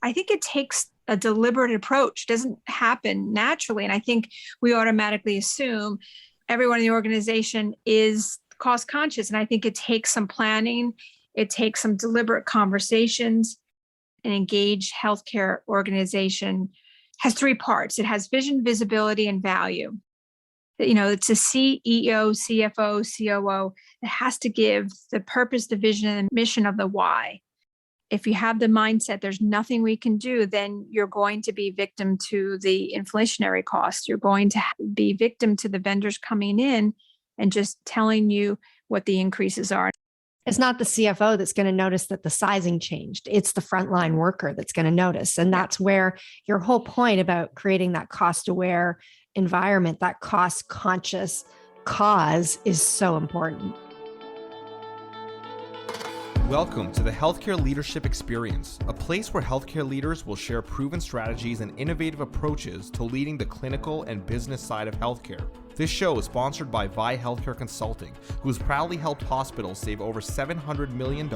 I think it takes a deliberate approach. It doesn't happen naturally. And I think we automatically assume everyone in the organization is cost conscious. And I think it takes some planning. It takes some deliberate conversations. An engaged healthcare organization has three parts. It has vision, visibility, and value. It's a CEO, CFO, COO that has to give the purpose, the vision, and the mission of the why. If you have the mindset, there's nothing we can do, then you're going to be victim to the inflationary cost. You're going to be victim to the vendors coming in and just telling you what the increases are. It's not the CFO that's going to notice that the sizing changed. It's the frontline worker that's going to notice. And that's where your whole point about creating that cost-aware environment, that cost-conscious cause is so important. Welcome to the Healthcare Leadership Experience, a place where healthcare leaders will share proven strategies and innovative approaches to leading the clinical and business side of healthcare. This show is sponsored by Vi Healthcare Consulting, who has proudly helped hospitals save over $700 million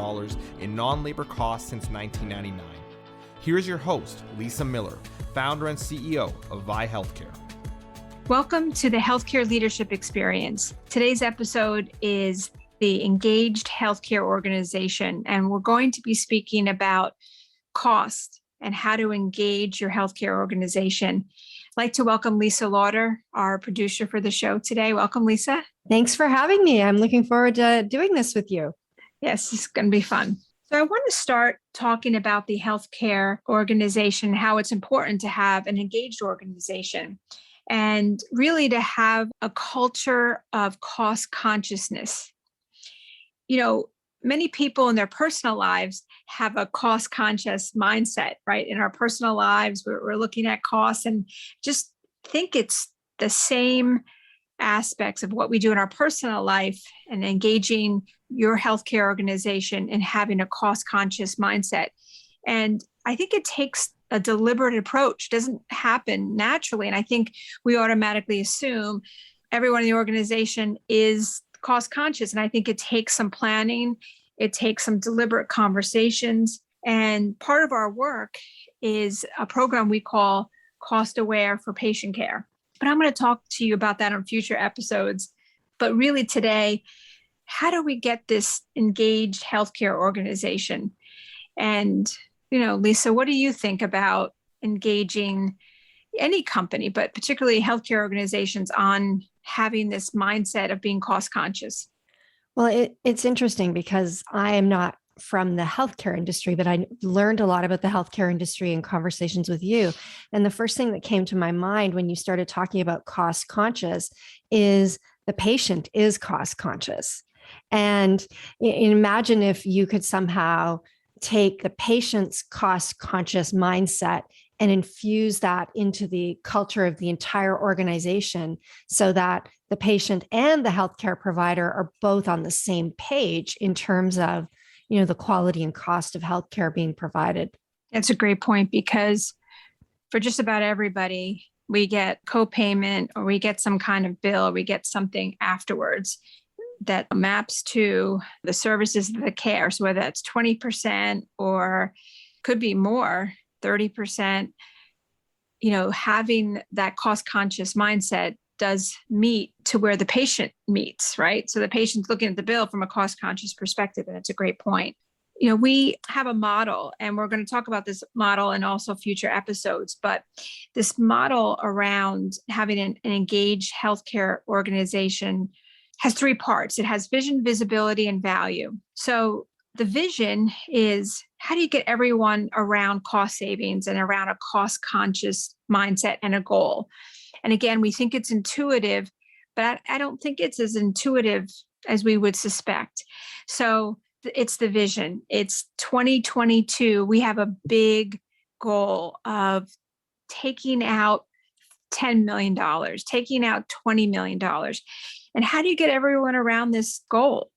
in non-labor costs since 1999. Here's your host, Lisa Miller, founder and CEO of Vi Healthcare. Welcome to the Healthcare Leadership Experience. Today's episode is the engaged healthcare organization, and we're going to be speaking about cost and how to engage your healthcare organization. I'd like to welcome Lisa Larter, our producer for the show today. Welcome, Lisa. Thanks for having me. I'm looking forward to doing this with you. Yes, it's going to be fun. So I want to start talking about the healthcare organization, how it's important to have an engaged organization and really to have a culture of cost consciousness. Many people in their personal lives have a cost conscious mindset, right? In our personal lives, we're looking at costs and just think it's the same aspects of what we do in our personal life and engaging your healthcare organization and having a cost conscious mindset. And I think it takes a deliberate approach. It doesn't happen naturally. And I think we automatically assume everyone in the organization is cost conscious. And I think it takes some planning. It takes some deliberate conversations. And part of our work is a program we call Cost Aware for Patient Care. But I'm going to talk to you about that on future episodes. But really today, how do we get this engaged healthcare organization? And, Lisa, what do you think about engaging any company, but particularly healthcare organizations, on having this mindset of being cost conscious? Well, it's interesting because I am not from the healthcare industry, but I learned a lot about the healthcare industry in conversations with you. And the first thing that came to my mind when you started talking about cost conscious is the patient is cost conscious. And imagine if you could somehow take the patient's cost conscious mindset and infuse that into the culture of the entire organization so that the patient and the healthcare provider are both on the same page in terms of, the quality and cost of healthcare being provided. That's a great point, because for just about everybody, we get co-payment or we get some kind of bill, or we get something afterwards that maps to the services of the care. So whether that's 20% or could be more, 30%, having that cost conscious mindset does meet to where the patient meets, right? So the patient's looking at the bill from a cost conscious perspective, and it's a great point. We have a model, and we're going to talk about this model in also future episodes, but this model around having an engaged healthcare organization has three parts. It has vision, visibility, and value. So the vision is, how do you get everyone around cost savings and around a cost conscious mindset and a goal? And again, we think it's intuitive, but I don't think it's as intuitive as we would suspect. So it's the vision. It's 2022. We have a big goal of taking out $10 million, taking out $20 million. And how do you get everyone around this goal?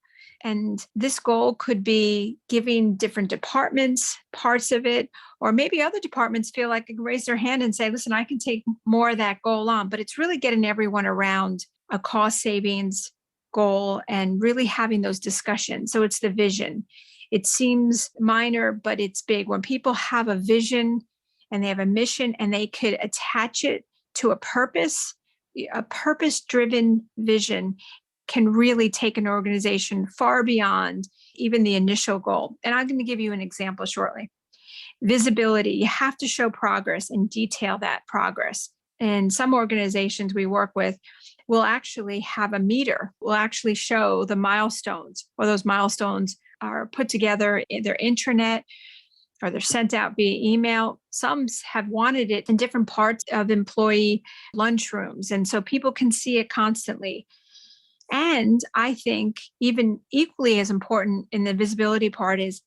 And this goal could be giving different departments parts of it, or maybe other departments feel like they can raise their hand and say, listen, I can take more of that goal on. But it's really getting everyone around a cost savings goal and really having those discussions. So it's the vision. It seems minor, but it's big. When people have a vision and they have a mission and they could attach it to a purpose-driven vision can really take an organization far beyond even the initial goal. And I'm going to give you an example shortly. Visibility, you have to show progress and detail that progress. And some organizations we work with will actually have a meter, will actually show the milestones, or those milestones are put together in their intranet or they're sent out via email. Some have wanted it in different parts of employee lunchrooms. And so people can see it constantly. And I think even equally as important in the visibility part is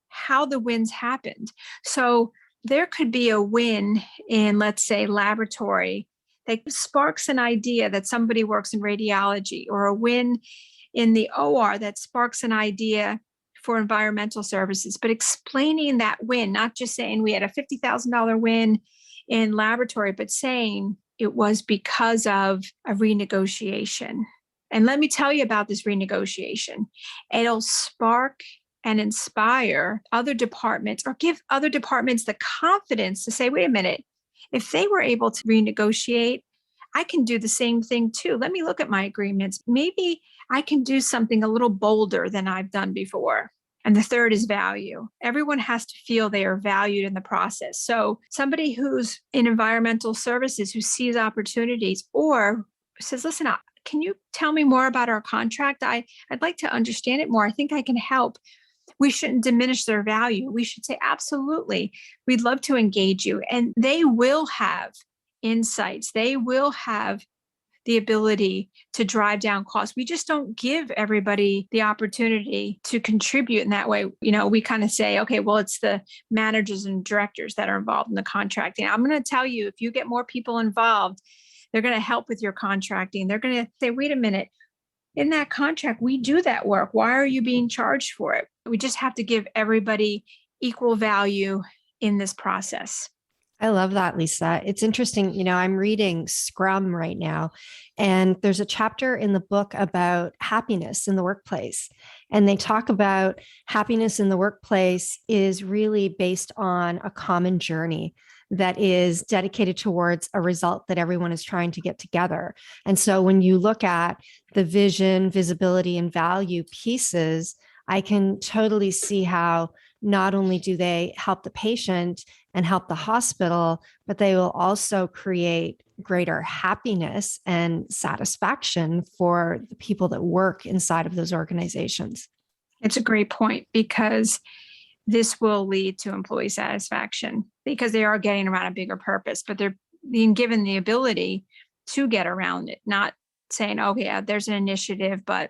how the wins happened. So there could be a win in, let's say, laboratory that sparks an idea that somebody works in radiology, or a win in the OR that sparks an idea for environmental services, but explaining that win, not just saying we had a $50,000 win in laboratory, but saying it was because of a renegotiation. And let me tell you about this renegotiation. It'll spark and inspire other departments, or give other departments the confidence to say, wait a minute, if they were able to renegotiate, I can do the same thing too. Let me look at my agreements. Maybe I can do something a little bolder than I've done before. And the third is value. Everyone has to feel they are valued in the process. So somebody who's in environmental services, who sees opportunities or says, listen, can you tell me more about our contract? I'd like to understand it more. I think I can help. We shouldn't diminish their value. We should say, absolutely, we'd love to engage you. And they will have insights. They will have the ability to drive down costs. We just don't give everybody the opportunity to contribute in that way. We kind of say, okay, well, it's the managers and directors that are involved in the contracting. I'm going to tell you, if you get more people involved, they're going to help with your contracting. They're going to say, wait a minute, in that contract, we do that work. Why are you being charged for it? We just have to give everybody equal value in this process. I love that, Lisa. It's interesting. I'm reading Scrum right now, and there's a chapter in the book about happiness in the workplace. And they talk about happiness in the workplace is really based on a common journey that is dedicated towards a result that everyone is trying to get together. And so when you look at the vision, visibility, and value pieces, I can totally see how not only do they help the patient and help the hospital, but they will also create greater happiness and satisfaction for the people that work inside of those organizations. It's a great point, because this will lead to employee satisfaction, because they are getting around a bigger purpose, but they're being given the ability to get around it, not saying, oh yeah, there's an initiative, but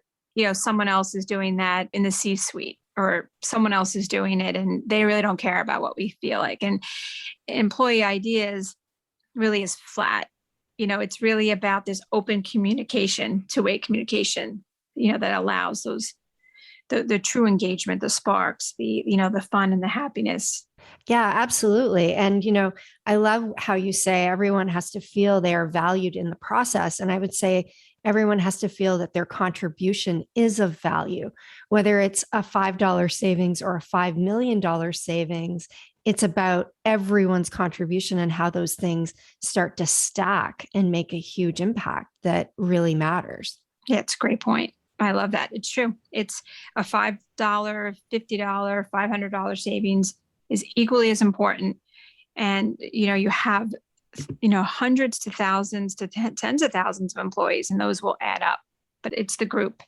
someone else is doing that in the C-suite, or someone else is doing it and they really don't care about what we feel like. And employee ideas really is flat. It's really about this open communication, two-way communication, that allows those the true engagement, the sparks, the fun and the happiness. Yeah, absolutely. And, I love how you say everyone has to feel they are valued in the process. And I would say everyone has to feel that their contribution is of value, whether it's a $5 savings or a $5 million savings. It's about everyone's contribution and how those things start to stack and make a huge impact that really matters. Yeah, it's a great point. I love that. It's true. It's a $5, $50, $500 savings is equally as important. And, you have, hundreds to thousands to tens of thousands of employees, and those will add up. But it's the group,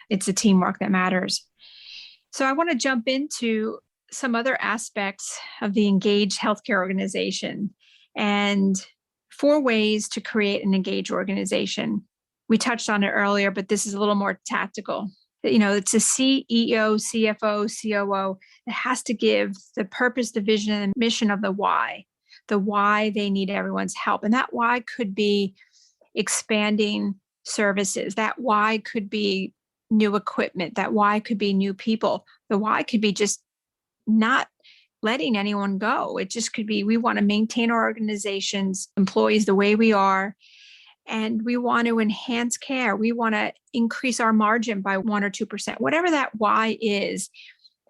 it's the teamwork that matters. So I want to jump into some other aspects of the engaged healthcare organization and 4 ways to create an engaged organization. We touched on it earlier, but this is a little more tactical. It's a CEO, CFO, COO that has to give the purpose, the vision, and the mission of the why they need everyone's help. And that why could be expanding services. That why could be new equipment. That why could be new people. The why could be just not letting anyone go. It just could be, we want to maintain our organization's employees the way we are. And we want to enhance care. We want to increase our margin by 1 or 2%, whatever that why is.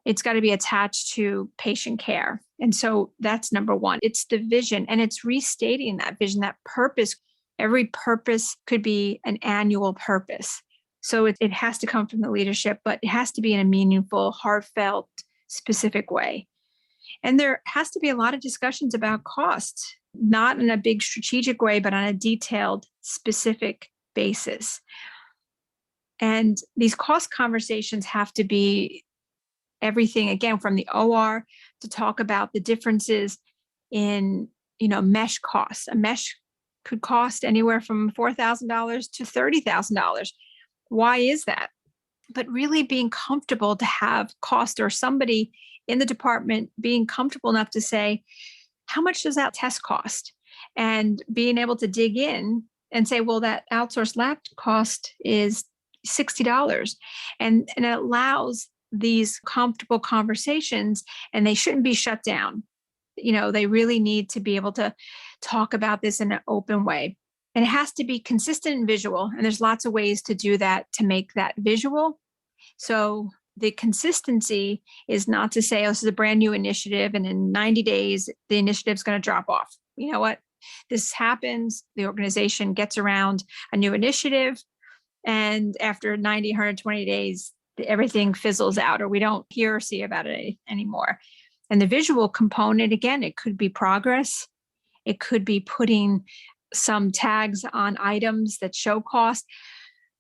It's got to be attached to patient care. And so that's number one. It's the vision, and it's restating that vision, that purpose. Every purpose could be an annual purpose. So it has to come from the leadership, but it has to be in a meaningful, heartfelt, specific way. And there has to be a lot of discussions about costs, not in a big strategic way, but on a detailed, specific basis. And these cost conversations have to be everything, again, from the OR to talk about the differences in, mesh costs. A mesh could cost anywhere from $4,000 to $30,000. Why is that? But really being comfortable to have cost, or somebody in the department being comfortable enough to say, how much does that test cost? And being able to dig in and say, well, that outsourced lab cost is $60. And it allows these comfortable conversations, and they shouldn't be shut down. They really need to be able to talk about this in an open way. And it has to be consistent and visual. And there's lots of ways to do that, to make that visual. So the consistency is not to say, oh, this is a brand new initiative, and in 90 days, the initiative's going to drop off. You know what? This happens. The organization gets around a new initiative, and after 90, 120 days, everything fizzles out, or we don't hear or see about it anymore. And the visual component, again, it could be progress. It could be putting some tags on items that show cost.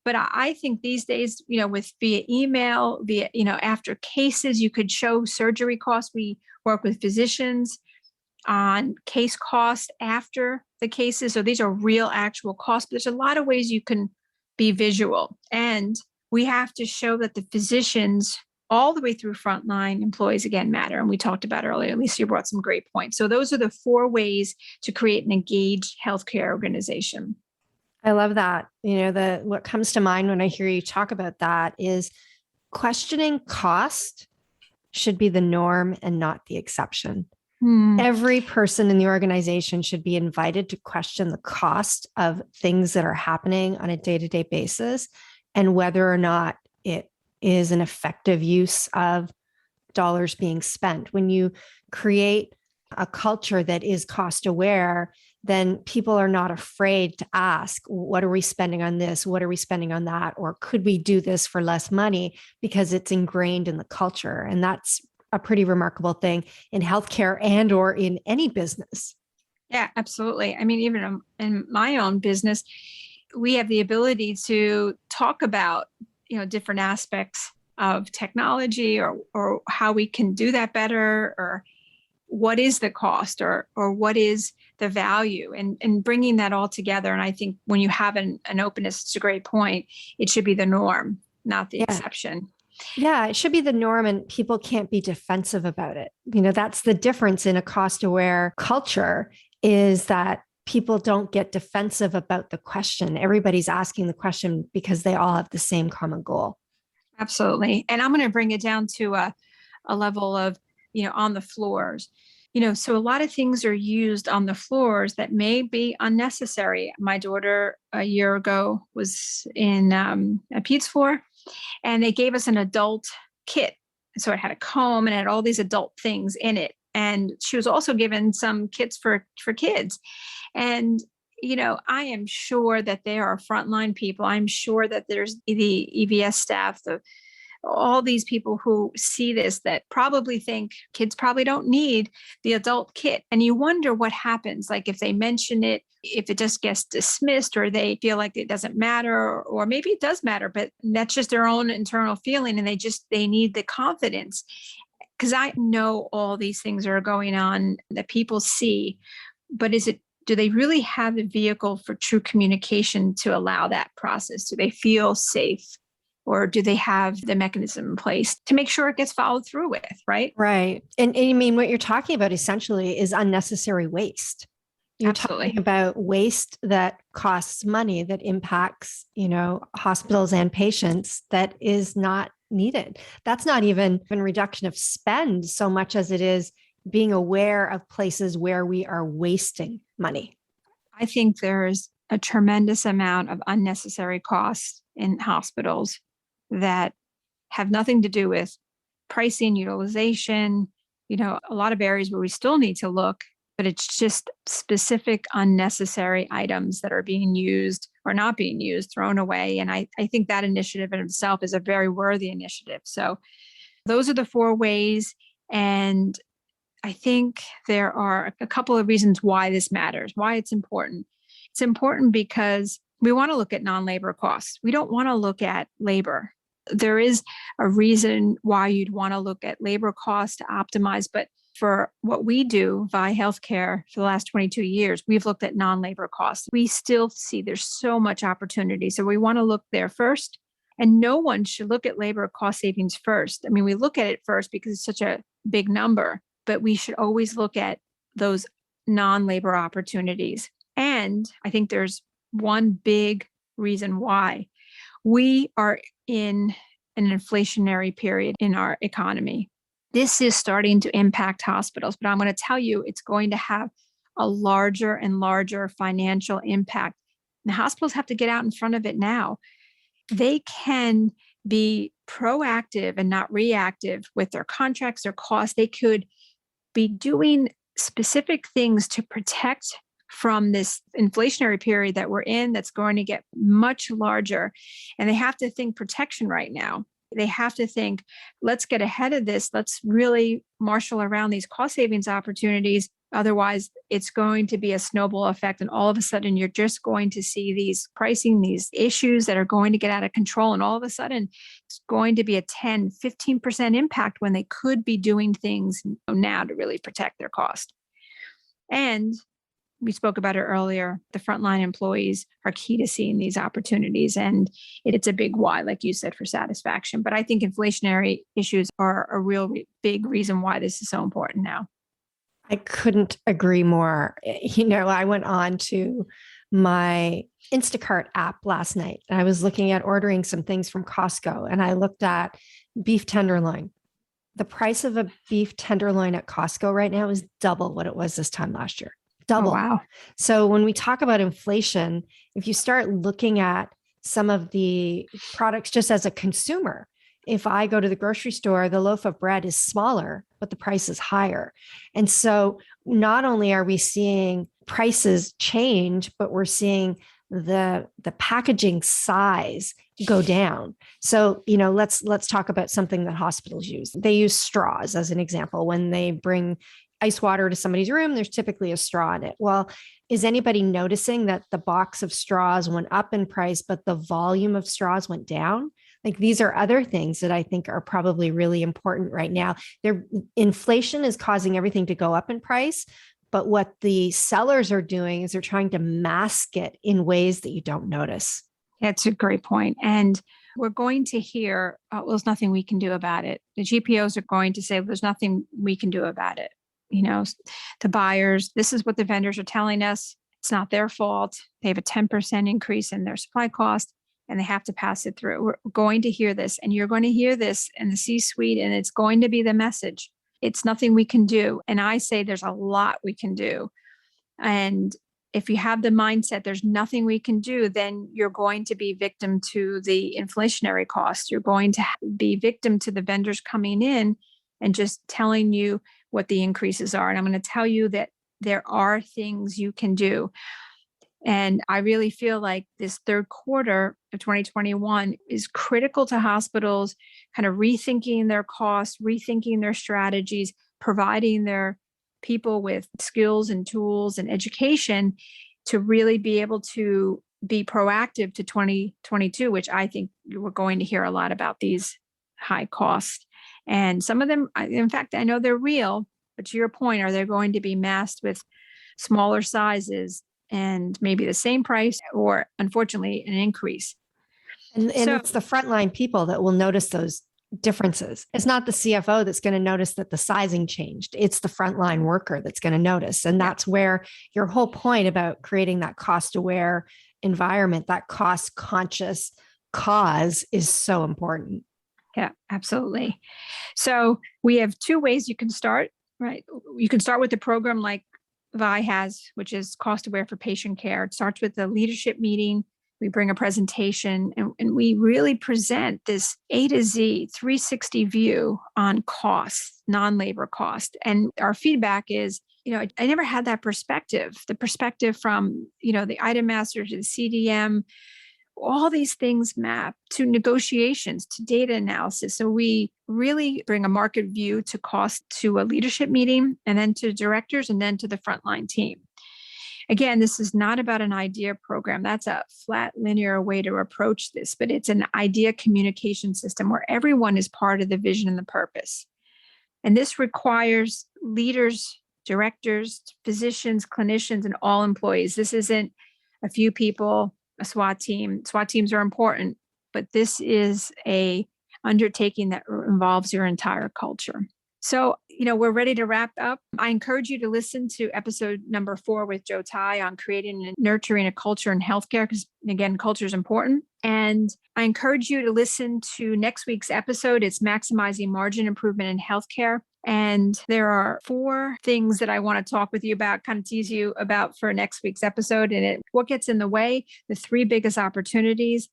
But I think these days, with via email, after cases, you could show surgery costs. We work with physicians on case cost after the cases. So these are real actual costs. But there's a lot of ways you can be visual. And we have to show that the physicians all the way through frontline employees, again, matter. And we talked about earlier, Lisa, you brought some great points. So those are the 4 ways to create an engaged healthcare organization. I love that. What comes to mind when I hear you talk about that is questioning cost should be the norm and not the exception. Every person in the organization should be invited to question the cost of things that are happening on a day-to-day basis, and whether or not it is an effective use of dollars being spent. When you create a culture that is cost aware, then people are not afraid to ask, what are we spending on this? What are we spending on that? Or could we do this for less money? Because it's ingrained in the culture. And that's a pretty remarkable thing in healthcare and or in any business. Yeah, absolutely. I mean, even in my own business, we have the ability to talk about, different aspects of technology, or how we can do that better, or what is the cost, or what is the value, and bringing that all together. And I think when you have an openness, it's a great point. It should be the norm, not the exception. Yeah, it should be the norm, and people can't be defensive about it. That's the difference in a cost-aware culture, is that people don't get defensive about the question. Everybody's asking the question because they all have the same common goal. Absolutely. And I'm going to bring it down to a level of, on the floors. So a lot of things are used on the floors that may be unnecessary. My daughter a year ago was in a peds floor, and they gave us an adult kit. So it had a comb and it had all these adult things in it. And she was also given some kits for kids. And, I am sure that there are frontline people. I'm sure that there's the EVS staff, all these people who see this, that probably think kids probably don't need the adult kit. And you wonder what happens, like if they mention it, if it just gets dismissed, or they feel like it doesn't matter, or maybe it does matter, but that's just their own internal feeling. And they need the confidence. Because I know all these things are going on that people see, but do they really have the vehicle for true communication to allow that process? Do they feel safe? Or do they have the mechanism in place to make sure it gets followed through with, right? Right. And I mean, what you're talking about essentially is unnecessary waste. You're Absolutely. talking about waste that costs money, that impacts, hospitals and patients, that is not needed. That's not even a reduction of spend so much as it is being aware of places where we are wasting money. I think there's a tremendous amount of unnecessary costs in hospitals that have nothing to do with pricing, utilization, a lot of areas where we still need to look, but it's just specific unnecessary items that are being used or not being used, thrown away. And I think that initiative in itself is a very worthy initiative. So those are the 4 ways. And I think there are a couple of reasons why this matters, why it's important. It's important because we want to look at non-labor costs. We don't want to look at labor. There is a reason why you'd want to look at labor costs to optimize, but for what we do, Vi Healthcare, for the last 22 years, we've looked at non-labor costs. We still see there's so much opportunity. So we want to look there first. And no one should look at labor cost savings first. I mean, we look at it first because it's such a big number, but we should always look at those non-labor opportunities. And I think there's one big reason why. We are in an inflationary period in our economy. This is starting to impact hospitals, but I'm going to tell you, it's going to have a larger and larger financial impact. The hospitals have to get out in front of it now. They can be proactive and not reactive with their contracts, their costs. They could be doing specific things to protect from this inflationary period that we're in that's going to get much larger. And they have to think protection right now. They have to think, let's get ahead of this. Let's really marshal around these cost savings opportunities. Otherwise, it's going to be a snowball effect. And all of a sudden, you're just going to see these pricing, these issues that are going to get out of control. And all of a sudden, it's going to be a 10, 15% impact when they could be doing things now to really protect their cost. And we spoke about it earlier. The frontline employees are key to seeing these opportunities. And it's a big why, like you said, for satisfaction. But I think inflationary issues are a real big reason why this is so important now. I couldn't agree more. I went on to my Instacart app last night and I was looking at ordering some things from Costco and I looked at beef tenderloin. The price of a beef tenderloin at Costco right now is double what it was this time last year. Double. Oh, wow. So when we talk about inflation, if you start looking at some of the products just as a consumer, if I go to the grocery store, the loaf of bread is smaller, but the price is higher. And so not only are we seeing prices change, but we're seeing the packaging size go down. So, let's talk about something that hospitals use. They use straws as an example. When they bring ice water to somebody's room, there's typically a straw in it. Well, is anybody noticing that the box of straws went up in price, but the volume of straws went down? Like these are other things that I think are probably really important right now. Inflation is causing everything to go up in price, but what the sellers are doing is they're trying to mask it in ways that you don't notice. That's a great point. And we're going to hear, there's nothing we can do about it. The GPOs are going to say, there's nothing we can do about it. To buyers, this is what the vendors are telling us. It's not their fault. They have a 10% increase in their supply cost and they have to pass it through. We're going to hear this and you're going to hear this in the C-suite and it's going to be the message. It's nothing we can do. And I say there's a lot we can do. And if you have the mindset, there's nothing we can do, then you're going to be victim to the inflationary costs. You're going to be victim to the vendors coming in and just telling you what the increases are. And I'm going to tell you that there are things you can do. And I really feel like this third quarter of 2021 is critical to hospitals kind of rethinking their costs, rethinking their strategies, providing their people with skills and tools and education to really be able to be proactive to 2022, which I think we're going to hear a lot about these high costs. And some of them, in fact, I know they're real, but to your point, are they going to be masked with smaller sizes and maybe the same price or unfortunately an increase? And it's the frontline people that will notice those differences. It's not the CFO that's going to notice that the sizing changed. It's the frontline worker that's going to notice. And that's where your whole point about creating that cost aware environment, that cost conscious cause is so important. Yeah, absolutely. So we have 2 ways you can start, right? You can start with a program like Vi has, which is cost aware for patient care. It starts with a leadership meeting We bring a presentation and we really present this A to Z 360 view on costs, non-labor cost. And our feedback is, I never had that perspective, the perspective from, the item master to the CDM. All these things map to negotiations, to data analysis. So we really bring a market view to cost to a leadership meeting, and then to directors, and then to the frontline team. Again, this is not about an idea program. That's a flat, linear way to approach this, but it's an idea communication system where everyone is part of the vision and the purpose. And this requires leaders, directors, physicians, clinicians, and all employees. This isn't a few people, a SWAT team. SWAT teams are important, but this is a undertaking that involves your entire culture. So, we're ready to wrap up. I encourage you to listen to episode number 4 with Joe Tai on creating and nurturing a culture in healthcare, because again, culture is important. And I encourage you to listen to next week's episode. It's maximizing margin improvement in healthcare. And there are 4 things that I want to talk with you about, kind of tease you about for next week's episode. And what gets in the way, the 3 biggest opportunities,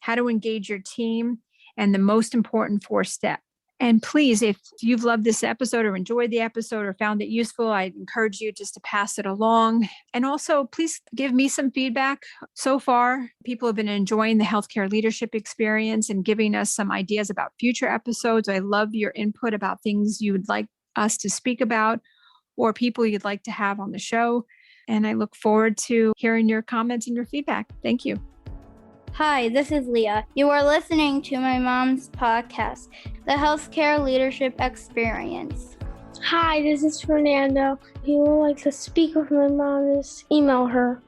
how to engage your team, and the most important 4 steps. And please, if you've loved this episode or enjoyed the episode or found it useful, I encourage you just to pass it along. And also, please give me some feedback. So far, people have been enjoying the healthcare leadership experience and giving us some ideas about future episodes. I love your input about things you would like us to speak about or people you'd like to have on the show. And I look forward to hearing your comments and your feedback. Thank you. Hi, this is Leah. You are listening to my mom's podcast, The Healthcare Leadership Experience. Hi, this is Fernando. If you would like to speak with my mom, just email her.